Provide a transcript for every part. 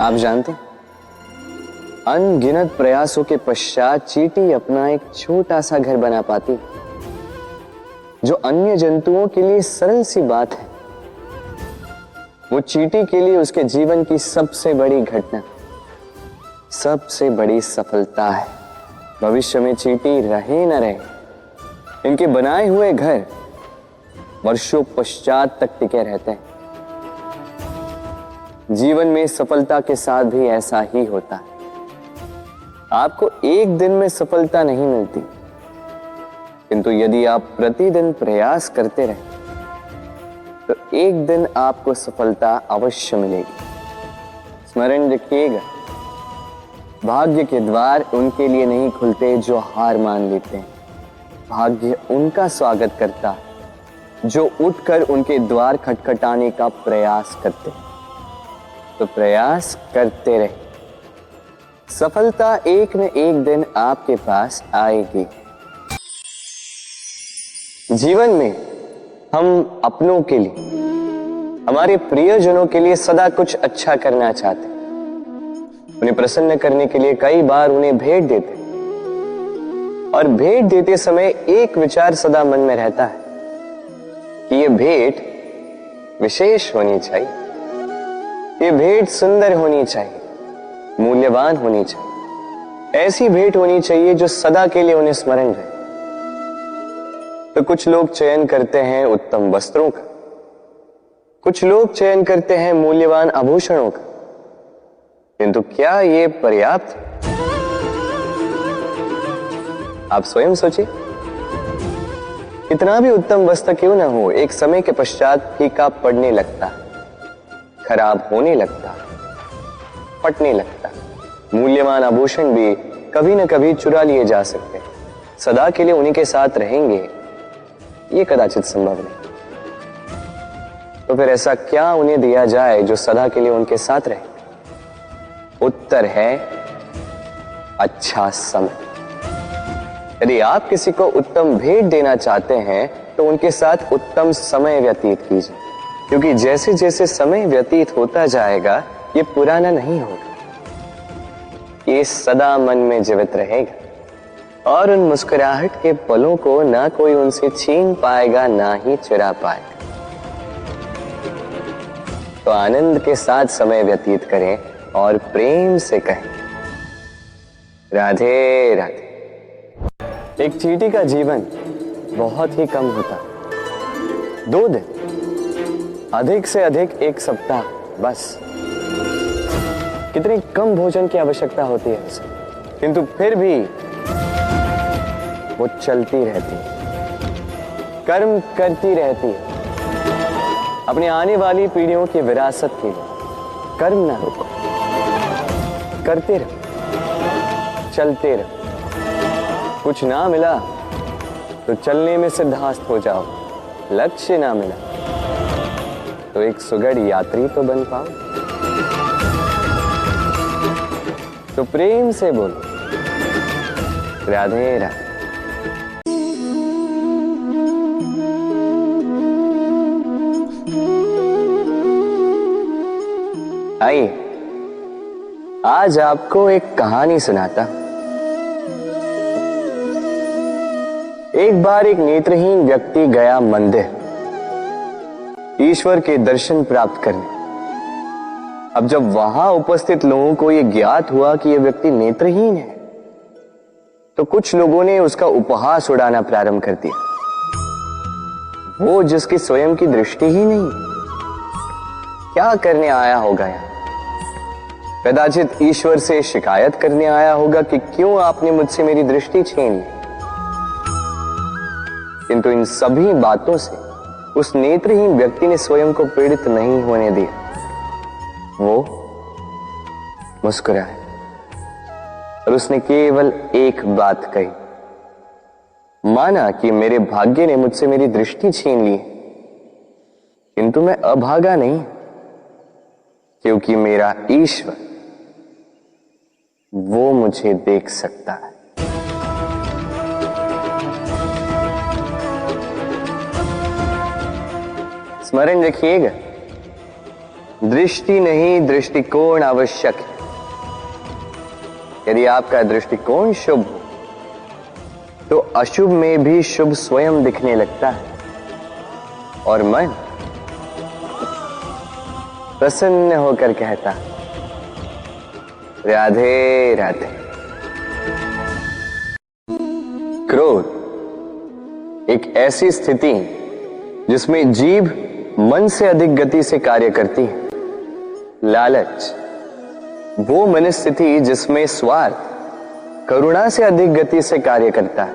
आप जानते हैं, अनगिनत प्रयासों के पश्चात चींटी अपना एक छोटा सा घर बना पाती, जो अन्य जंतुओं के लिए सरल सी बात है, वो चींटी के लिए उसके जीवन की सबसे बड़ी घटना, सबसे बड़ी सफलता है। भविष्य में चींटी रहे न रहे, इनके बनाए हुए घर वर्षों पश्चात तक टिके रहते हैं। जीवन में सफलता के साथ भी ऐसा ही होता है। आपको एक दिन में सफलता नहीं मिलती, किंतु यदि आप प्रतिदिन प्रयास करते रहे तो एक दिन आपको सफलता अवश्य मिलेगी। स्मरण रखिएगा, भाग्य के द्वार उनके लिए नहीं खुलते जो हार मान लेते हैं। भाग्य उनका स्वागत करता जो उठकर उनके द्वार खटखटाने का प्रयास करते। तो प्रयास करते रहे, सफलता एक न एक दिन आपके पास आएगी। जीवन में हम अपनों के लिए, हमारे प्रियजनों के लिए सदा कुछ अच्छा करना चाहते, उन्हें प्रसन्न करने के लिए कई बार उन्हें भेंट देते, और भेंट देते समय एक विचार सदा मन में रहता है कि यह भेंट विशेष होनी चाहिए, ये भेंट सुंदर होनी चाहिए, मूल्यवान होनी चाहिए, ऐसी भेंट होनी चाहिए जो सदा के लिए उन्हें स्मरण रहे। तो कुछ लोग चयन करते हैं उत्तम वस्त्रों का, कुछ लोग चयन करते हैं मूल्यवान आभूषणों का, किंतु क्या ये पर्याप्त? आप स्वयं सोचिए, कितना भी उत्तम वस्त्र क्यों ना हो, एक समय के पश्चात फीका पड़ने लगता, खराब होने लगता, फटने लगता। मूल्यवान आभूषण भी कभी न कभी चुरा लिए जा सकते, सदा के लिए उन्हीं के साथ रहेंगे ये कदाचित संभव नहीं। तो फिर ऐसा क्या उन्हें दिया जाए जो सदा के लिए उनके साथ रहे? उत्तर है अच्छा समय। यदि आप किसी को उत्तम भेंट देना चाहते हैं तो उनके साथ उत्तम समय व्यतीत कीजिए, क्योंकि जैसे जैसे समय व्यतीत होता जाएगा ये पुराना नहीं होगा, ये सदा मन में जीवित रहेगा, और उन मुस्कुराहट के पलों को ना कोई उनसे छीन पाएगा ना ही चुरा पाएगा। तो आनंद के साथ समय व्यतीत करें और प्रेम से कहें राधे राधे। एक चींटी का जीवन बहुत ही कम होता, 2 दिन, अधिक से अधिक 1 सप्ताह, बस। कितनी कम भोजन की आवश्यकता होती है उसे, किंतु फिर भी वो चलती रहती है, कर्म करती रहती है, अपनी आने वाली पीढ़ियों की विरासत के लिए। कर्म ना रुको, करते रहो, चलते रहो। कुछ ना मिला तो चलने में सिद्धास्त हो जाओ, लक्ष्य ना मिला तो एक सुगढ़ यात्री तो बन पाओ। तो प्रेम से बोलो राधे राधे। आइए, आज आपको एक कहानी सुनाता। एक बार एक नेत्रहीन व्यक्ति गया मंदिर ईश्वर के दर्शन प्राप्त करने। अब जब वहां उपस्थित लोगों को यह ज्ञात हुआ कि यह व्यक्ति नेत्रहीन है, तो कुछ लोगों ने उसका उपहास उड़ाना प्रारंभ कर दिया। वो जिसकी स्वयं की दृष्टि ही नहीं, क्या करने आया होगा यहाँ? कदाचित ईश्वर से शिकायत करने आया होगा कि क्यों आपने मुझसे मेरी दृष्टि छीन ली। किंतु इन सभी बातों से उस नेत्रहीन व्यक्ति ने स्वयं को पीड़ित नहीं होने दिया। वो मुस्कुराया और उसने केवल एक बात कही, माना कि मेरे भाग्य ने मुझसे मेरी दृष्टि छीन ली, किंतु मैं अभागा नहीं, क्योंकि मेरा ईश्वर वो मुझे देख सकता है। स्मरण रखिएगा, दृष्टि नहीं, दृष्टिकोण आवश्यक है। यदि आपका दृष्टिकोण शुभ हो तो अशुभ में भी शुभ स्वयं दिखने लगता है और मन प्रसन्न होकर कहता, राधे राधे। क्रोध एक ऐसी स्थिति जिसमें जीभ मन से अधिक गति से कार्य करती है। लालच वो मनस्थिति जिसमें स्वार्थ करुणा से अधिक गति से कार्य करता है।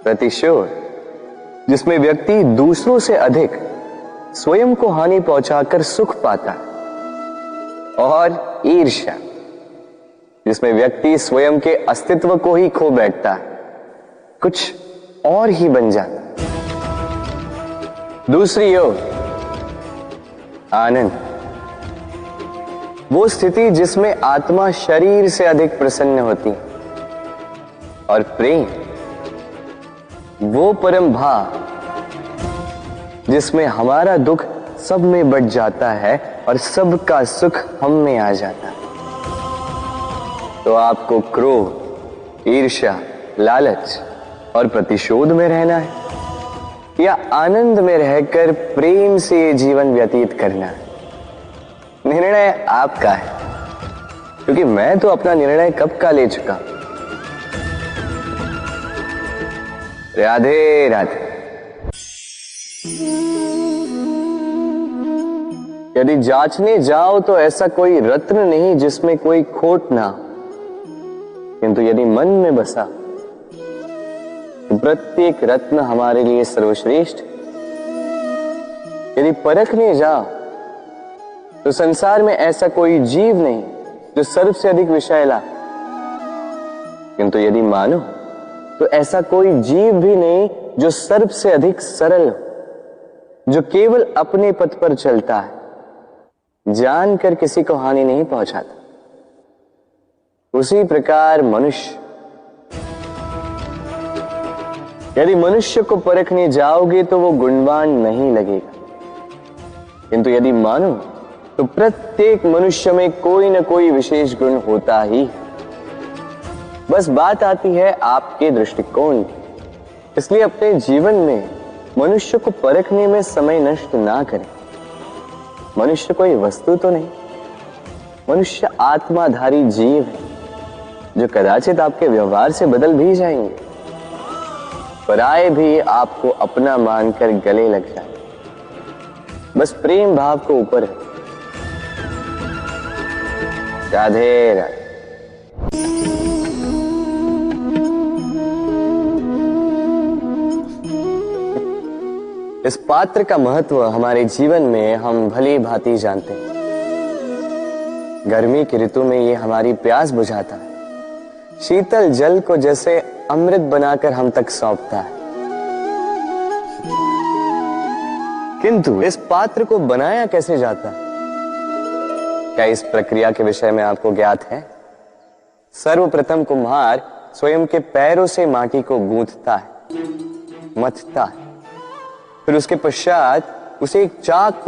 प्रतिशोध जिसमें व्यक्ति दूसरों से अधिक स्वयं को हानि पहुंचाकर सुख पाता है। और ईर्ष्या जिसमें व्यक्ति स्वयं के अस्तित्व को ही खो बैठता है, कुछ और ही बन जाता है। दूसरी ओर आनंद वो स्थिति जिसमें आत्मा शरीर से अधिक प्रसन्न होती है। और प्रेम वो परम भाव जिसमें हमारा दुख सब में बट जाता है और सबका सुख हम में आ जाता है। तो आपको क्रोध, ईर्ष्या, लालच और प्रतिशोध में रहना है या आनंद में रहकर प्रेम से जीवन व्यतीत करना है? निर्णय आपका है, क्योंकि मैं तो अपना निर्णय कब का ले चुका। राधे राधे। यदि जांचने जाओ तो ऐसा कोई रत्न नहीं जिसमें कोई खोट ना, किंतु यदि मन में बसा तो प्रत्येक रत्न हमारे लिए सर्वश्रेष्ठ। यदि परखने जाओ तो संसार में ऐसा कोई जीव नहीं जो सर्व से अधिक विषैला, किंतु यदि मानो तो ऐसा कोई जीव भी नहीं जो सर्व से अधिक सरल हो, जो केवल अपने पथ पर चलता है, जानकर किसी को हानि नहीं पहुंचाता। उसी प्रकार मनुष्य, यदि मनुष्य को परखने जाओगे तो वो गुणवान नहीं लगेगा, किंतु यदि मानो तो प्रत्येक मनुष्य में कोई न कोई विशेष गुण होता ही। बस बात आती है आपके दृष्टिकोण की। इसलिए अपने जीवन में मनुष्य को परखने में समय नष्ट ना करें। मनुष्य कोई वस्तु तो नहीं, मनुष्य आत्माधारी जीव है जो कदाचित आपके व्यवहार से बदल भी जाएंगे, पराये भी आपको अपना मानकर गले लग जाए। बस प्रेम भाव को ऊपर है। राधे राधे। इस पात्र का महत्व हमारे जीवन में हम भली भांति जानते हैं। गर्मी की ऋतु में ये हमारी प्यास बुझाता है, शीतल जल को जैसे अमृत बनाकर हम तक सौंपता है। किंतु इस पात्र को बनाया कैसे जाता है? क्या इस प्रक्रिया के विषय में आपको ज्ञात है? सर्वप्रथम कुम्हार स्वयं के पैरों से माटी को गूंथता है, मथता है, फिर उसके पश्चात उसे एक चाक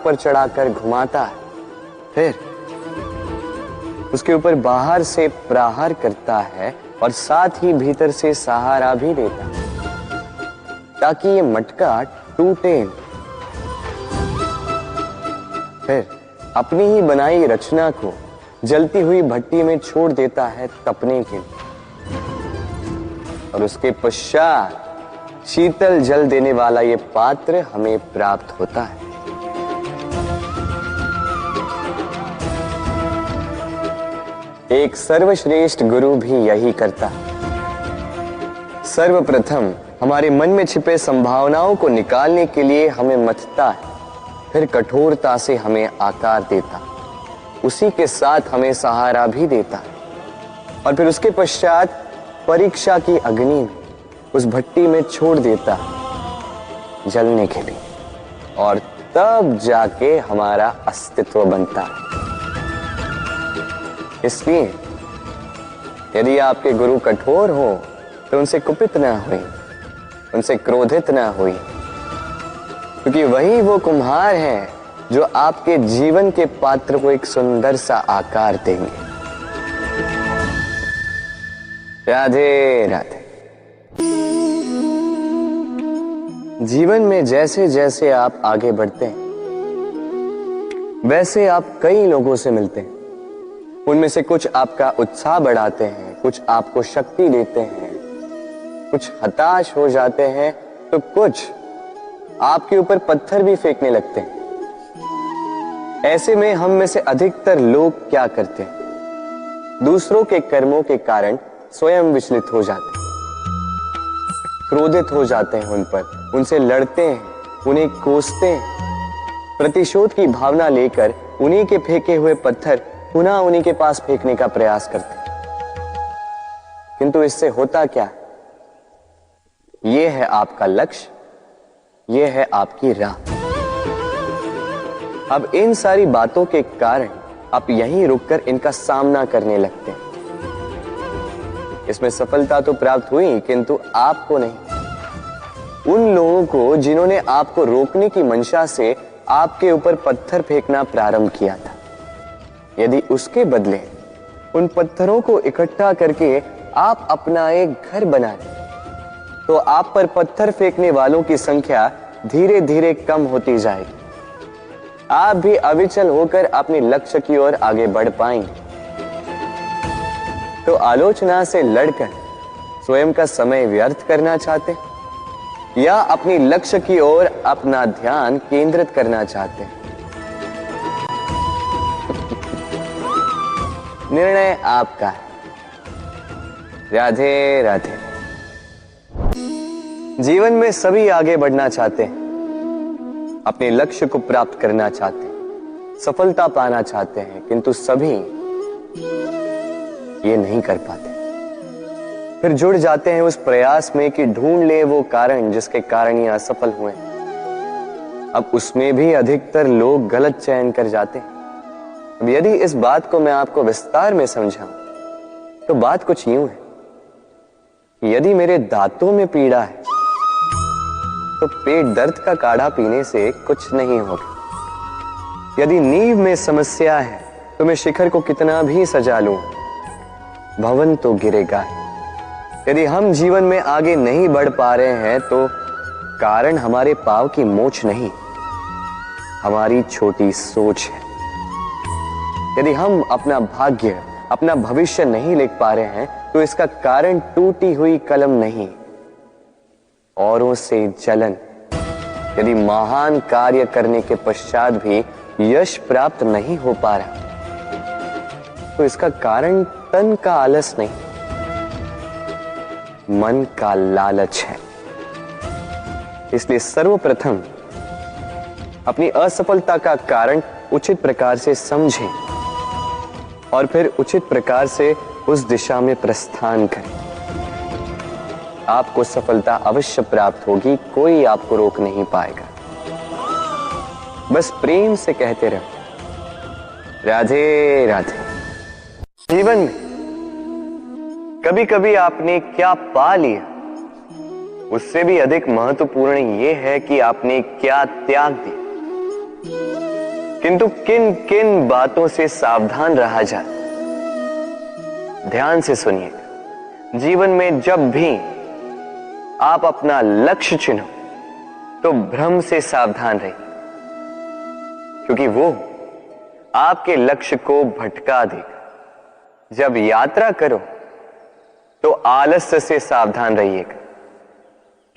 पर चढ़ाकर घुमाता है, फिर उसके ऊपर बाहर से प्रहार करता है और साथ ही भीतर से सहारा भी देता है ताकि ये मटका टूटे। फिर अपनी ही बनाई रचना को जलती हुई भट्टी में छोड़ देता है तपने के लिए, और उसके पश्चात शीतल जल देने वाला ये पात्र हमें प्राप्त होता है। एक सर्वश्रेष्ठ गुरु भी यही करता है। सर्वप्रथम हमारे मन में छिपे संभावनाओं को निकालने के लिए हमें मथता है, फिर कठोरता से हमें आकार देता, उसी के साथ हमें सहारा भी देता है, और फिर उसके पश्चात परीक्षा की अग्नि में उस भट्टी में छोड़ देता है जलने के लिए, और तब जाके हमारा अस्तित्व बनता है। इसलिए यदि आपके गुरु कठोर हो तो उनसे कुपित ना हुई, उनसे क्रोधित ना हुई, क्योंकि वही वो कुम्हार हैं जो आपके जीवन के पात्र को एक सुंदर सा आकार देंगे। राधे राधे। जीवन में जैसे जैसे आप आगे बढ़ते हैं वैसे आप कई लोगों से मिलते हैं। उनमें से कुछ आपका उत्साह बढ़ाते हैं, कुछ आपको शक्ति देते हैं, कुछ हताश हो जाते हैं, तो कुछ आपके ऊपर पत्थर भी फेंकने लगते हैं। ऐसे में हम में से अधिकतर लोग क्या करते हैं? दूसरों के कर्मों के कारण स्वयं विचलित हो जाते हैं, क्रोधित हो जाते हैं उन पर, उनसे लड़ते हैं, उन्हें कोसते हैं, प्रतिशोध की भावना लेकर उन्हीं के फेंके हुए पत्थर पुनः उन्हीं के पास फेंकने का प्रयास करते हैं। किंतु इससे होता क्या? यह है आपका लक्ष्य, यह है आपकी राह। अब इन सारी बातों के कारण आप यहीं रुककर इनका सामना करने लगते हैं। इसमें सफलता तो प्राप्त हुई, किंतु आपको नहीं। उन लोगों को जिन्होंने आपको रोकने की मंशा से आपके ऊपर पत्थर फेंकना प्रारंभ किया था, यदि उसके बदले उन पत्थरों को इकट्ठा करके आप अपना एक घर बना लें, तो आप पर पत्थर फेंकने वालों की संख्या धीरे धीरे कम होती जाएगी। आप भी अविचल होकर अपने लक्ष्य की ओर आगे बढ़ पाएंगे। तो आलोचना से लड़कर स्वयं का समय व्यर्थ करना चाहते हैं या अपनी लक्ष्य की ओर अपना ध्यान केंद्रित करना चाहते हैं? निर्णय आपका है। राधे राधे। जीवन में सभी आगे बढ़ना चाहते हैं, अपने लक्ष्य को प्राप्त करना चाहते हैं, सफलता पाना चाहते हैं, किंतु सभी ये नहीं कर पाते। फिर जुड़ जाते हैं उस प्रयास में कि ढूंढ ले वो कारण जिसके कारण ये असफल हुए। अब उसमें भी अधिकतर लोग गलत चयन कर जाते हैं। अब यदि इस बात को मैं आपको विस्तार में समझाऊं तो बात कुछ यूं है। यदि मेरे दांतों में पीड़ा है तो पेट दर्द का काढ़ा पीने से कुछ नहीं होगा। यदि नींव में समस्या है तो मैं शिखर को कितना भी सजा लूं, भवन तो गिरेगा। यदि हम जीवन में आगे नहीं बढ़ पा रहे हैं तो कारण हमारे पांव की मोच नहीं, हमारी छोटी सोच है। यदि हम अपना भाग्य, अपना भविष्य नहीं लिख पा रहे हैं तो इसका कारण टूटी हुई कलम नहीं, औरों से जलन। यदि महान कार्य करने के पश्चात भी यश प्राप्त नहीं हो पा रहा तो इसका कारण तन का आलस नहीं, मन का लालच है। इसलिए सर्वप्रथम अपनी असफलता का कारण उचित प्रकार से समझें और फिर उचित प्रकार से उस दिशा में प्रस्थान करें। आपको सफलता अवश्य प्राप्त होगी, कोई आपको रोक नहीं पाएगा। बस प्रेम से कहते रहो राधे राधे। जीवन में कभी कभी आपने क्या पा लिया उससे भी अधिक महत्वपूर्ण यह है कि आपने क्या त्याग दिया। किंतु किन किन बातों से सावधान रहा जाए, ध्यान से सुनिएगा। जीवन में जब भी आप अपना लक्ष्य चुनो तो भ्रम से सावधान रहिए, क्योंकि वो आपके लक्ष्य को भटका देगा। जब यात्रा करो तो आलस्य से सावधान रहिएगा,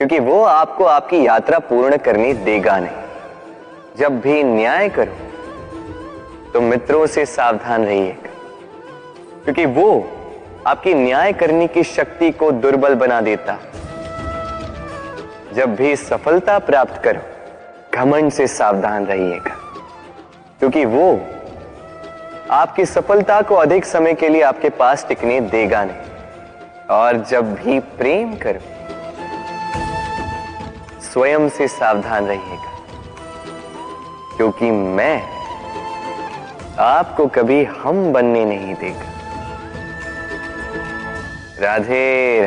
क्योंकि वो आपको आपकी यात्रा पूर्ण करने देगा नहीं। जब भी न्याय करो तो मित्रों से सावधान रहिएगा, क्योंकि वो आपकी न्याय करने की शक्ति को दुर्बल बना देता। जब भी सफलता प्राप्त करो घमंड से सावधान रहिएगा, क्योंकि वो आपकी सफलता को अधिक समय के लिए आपके पास टिकने देगा नहीं। और जब भी प्रेम करो स्वयं से सावधान रहिएगा, क्योंकि मैं आपको कभी हम बनने नहीं देगा। राधे।